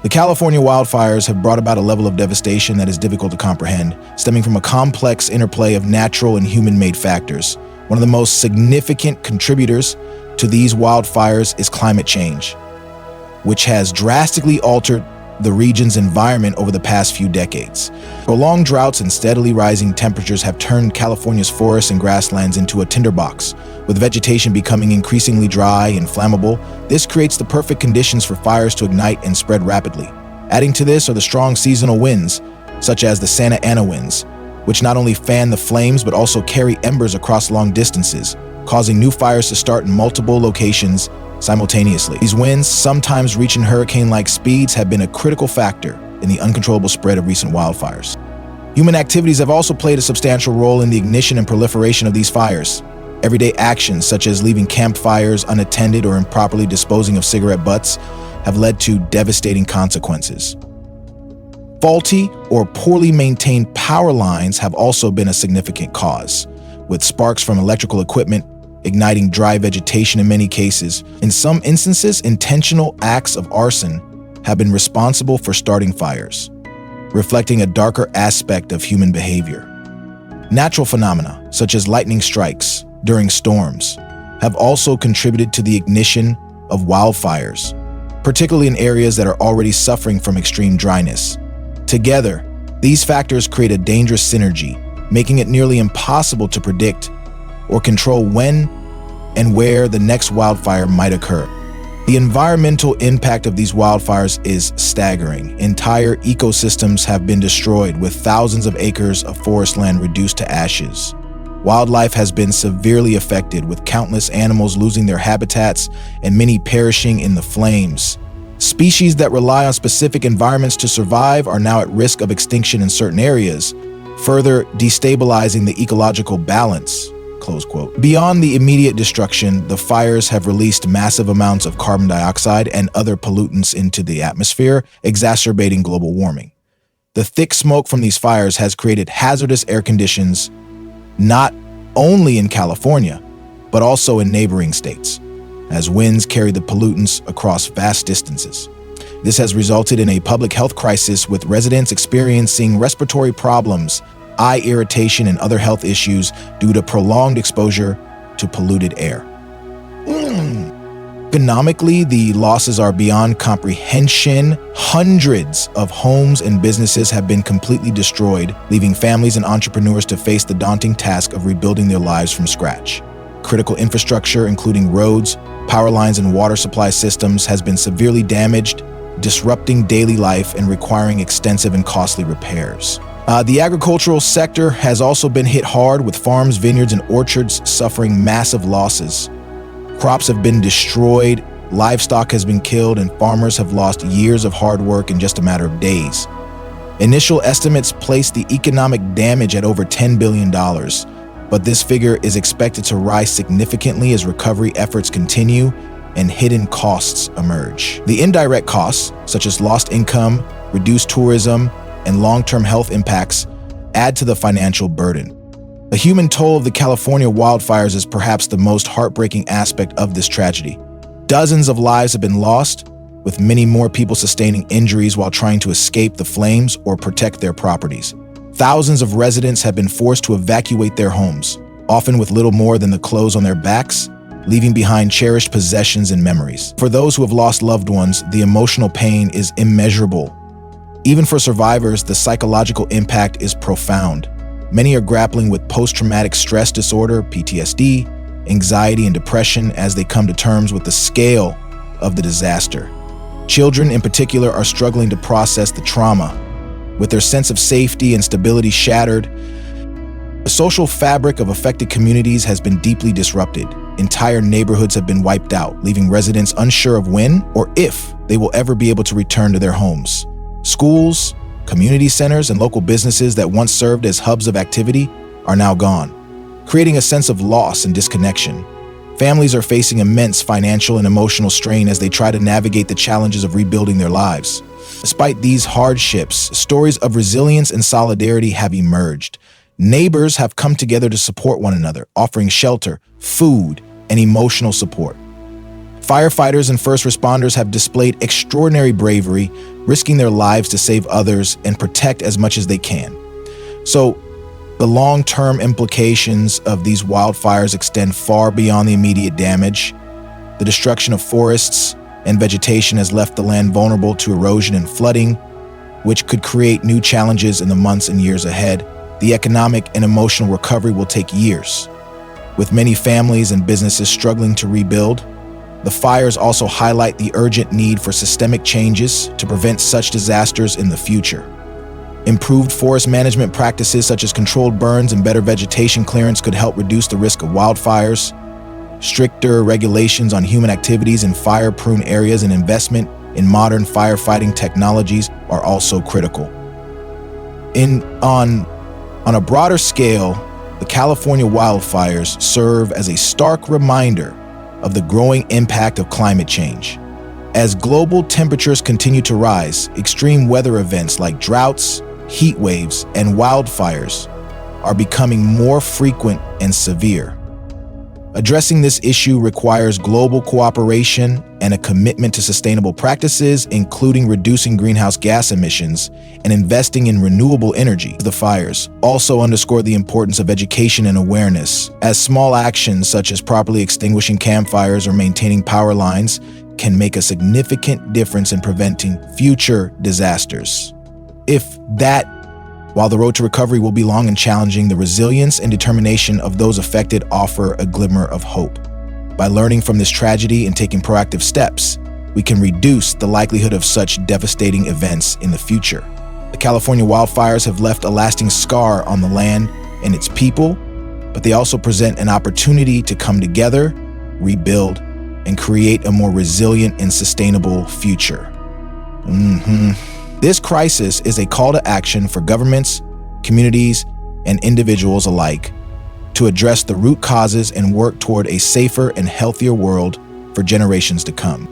The California wildfires have brought about a level of devastation that is difficult to comprehend, stemming from a complex interplay of natural and human-made factors. One of the most significant contributors to these wildfires is climate change, which has drastically altered the region's environment over the past few decades. Prolonged droughts and steadily rising temperatures have turned California's forests and grasslands into a tinderbox, with vegetation becoming increasingly dry and flammable. This creates the perfect conditions for fires to ignite and spread rapidly. Adding to this are the strong seasonal winds, such as the Santa Ana winds, which not only fan the flames but also carry embers across long distances, causing new fires to start in multiple locations simultaneously. These winds, sometimes reaching hurricane-like speeds, have been a critical factor in the uncontrollable spread of recent wildfires. Human activities have also played a substantial role in the ignition and proliferation of these fires. Everyday actions such as leaving campfires unattended or improperly disposing of cigarette butts have led to devastating consequences. Faulty or poorly maintained power lines have also been a significant cause, with sparks from electrical equipment igniting dry vegetation in many cases. In some instances, intentional acts of arson have been responsible for starting fires, reflecting a darker aspect of human behavior. Natural phenomena, such as lightning strikes during storms, have also contributed to the ignition of wildfires, particularly in areas that are already suffering from extreme dryness. Together, these factors create a dangerous synergy, making it nearly impossible to predict or control when and where the next wildfire might occur. The environmental impact of these wildfires is staggering. Entire ecosystems have been destroyed, with thousands of acres of forest land reduced to ashes. Wildlife has been severely affected, with countless animals losing their habitats and many perishing in the flames. Species that rely on specific environments to survive are now at risk of extinction in certain areas, further destabilizing the ecological balance. Close quote. Beyond the immediate destruction, the fires have released massive amounts of carbon dioxide and other pollutants into the atmosphere, exacerbating global warming. The thick smoke from these fires has created hazardous air conditions not only in California, but also in neighboring states, as winds carry the pollutants across vast distances. This has resulted in a public health crisis, with residents experiencing respiratory problems, eye irritation, and other health issues due to prolonged exposure to polluted air. Economically, the losses are beyond comprehension. Hundreds of homes and businesses have been completely destroyed, leaving families and entrepreneurs to face the daunting task of rebuilding their lives from scratch. Critical infrastructure, including roads, power lines, and water supply systems, has been severely damaged, disrupting daily life and requiring extensive and costly repairs. The agricultural sector has also been hit hard, with farms, vineyards, and orchards suffering massive losses. Crops have been destroyed, livestock has been killed, and farmers have lost years of hard work in just a matter of days. Initial estimates place the economic damage at over $10 billion, but this figure is expected to rise significantly as recovery efforts continue and hidden costs emerge. The indirect costs, such as lost income, reduced tourism, and long-term health impacts, add to the financial burden. The human toll of the California wildfires is perhaps the most heartbreaking aspect of this tragedy. Dozens of lives have been lost, with many more people sustaining injuries while trying to escape the flames or protect their properties. Thousands of residents have been forced to evacuate their homes, often with little more than the clothes on their backs, leaving behind cherished possessions and memories. For those who have lost loved ones, the emotional pain is immeasurable. Even for survivors, the psychological impact is profound. Many are grappling with post-traumatic stress disorder, PTSD, anxiety, and depression as they come to terms with the scale of the disaster. Children in particular are struggling to process the trauma, with their sense of safety and stability shattered. The social fabric of affected communities has been deeply disrupted. Entire neighborhoods have been wiped out, leaving residents unsure of when or if they will ever be able to return to their homes. Schools, community centers, and local businesses that once served as hubs of activity are now gone, creating a sense of loss and disconnection. Families are facing immense financial and emotional strain as they try to navigate the challenges of rebuilding their lives. Despite these hardships, stories of resilience and solidarity have emerged. Neighbors have come together to support one another, offering shelter, food, and emotional support. Firefighters and first responders have displayed extraordinary bravery, risking their lives to save others and protect as much as they can. So, the long-term implications of these wildfires extend far beyond the immediate damage. The destruction of forests and vegetation has left the land vulnerable to erosion and flooding, which could create new challenges in the months and years ahead. The economic and emotional recovery will take years, with many families and businesses struggling to rebuild. The fires also highlight the urgent need for systemic changes to prevent such disasters in the future. Improved forest management practices such as controlled burns and better vegetation clearance could help reduce the risk of wildfires. Stricter regulations on human activities in fire-prone areas and investment in modern firefighting technologies are also critical. On a broader scale, the California wildfires serve as a stark reminder of the growing impact of climate change. As global temperatures continue to rise, extreme weather events like droughts, heat waves, and wildfires are becoming more frequent and severe. Addressing this issue requires global cooperation and a commitment to sustainable practices, including reducing greenhouse gas emissions and investing in renewable energy. The fires also underscore the importance of education and awareness, as small actions such as properly extinguishing campfires or maintaining power lines can make a significant difference in preventing future disasters. While the road to recovery will be long and challenging, the resilience and determination of those affected offer a glimmer of hope. By learning from this tragedy and taking proactive steps, we can reduce the likelihood of such devastating events in the future. The California wildfires have left a lasting scar on the land and its people, but they also present an opportunity to come together, rebuild, and create a more resilient and sustainable future. This crisis is a call to action for governments, communities, and individuals alike to address the root causes and work toward a safer and healthier world for generations to come.